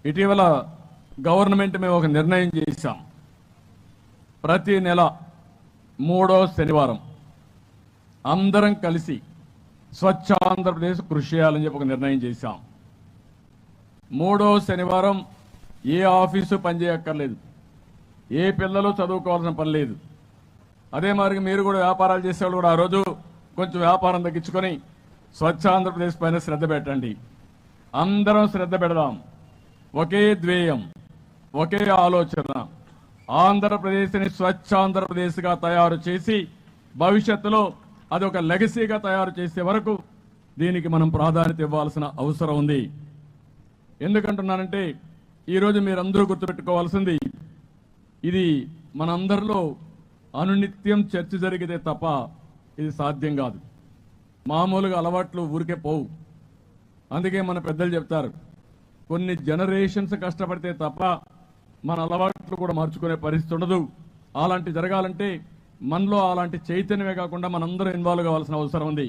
ఇటీవల గవర్నమెంట్ మేము ఒక నిర్ణయం చేశాం. ప్రతి నెల 3వ శనివారం అందరం కలిసి స్వచ్ఛ ఆంధ్రప్రదేశ్ కృషి చేయాలని చెప్పి ఒక నిర్ణయం చేశాం. 3వ శనివారం ఏ ఆఫీసు పనిచేయక్కర్లేదు, ఏ పిల్లలు చదువుకోవాల్సిన పని లేదు. అదే మరి మీరు కూడా వ్యాపారాలు చేసేవాళ్ళు కూడా ఆ రోజు కొంచెం వ్యాపారం తగ్గించుకొని స్వచ్ఛ ఆంధ్రప్రదేశ్ పైన శ్రద్ధ పెట్టండి. అందరం శ్రద్ధ పెడదాం. ఒకే ధ్యేయం, ఒకే ఆలోచన, ఆంధ్రప్రదేశ్ని స్వచ్ఛ ఆంధ్రప్రదేశ్గా తయారు చేసి భవిష్యత్తులో అది ఒక లెగసీగా తయారు చేసే వరకు దీనికి మనం ప్రాధాన్యత ఇవ్వాల్సిన అవసరం ఉంది. ఎందుకంటున్నానంటే ఈరోజు మీరందరూ గుర్తుపెట్టుకోవాల్సింది, ఇది మనందరిలో అనునిత్యం చర్చ జరిగితే తప్ప ఇది సాధ్యం కాదు. మామూలుగా అలవాట్లు ఊరికే పోవు. అందుకే మన పెద్దలు చెప్తారు, కొన్ని జనరేషన్స్ కష్టపడితే తప్ప మన అలవాట్లు కూడా మార్చుకునే పరిస్థితి ఉండదు. అలాంటి జరగాలంటే మనలో అలాంటి చైతన్యమే కాకుండా మనందరం ఇన్వాల్వ్ కావాల్సిన అవసరం ఉంది.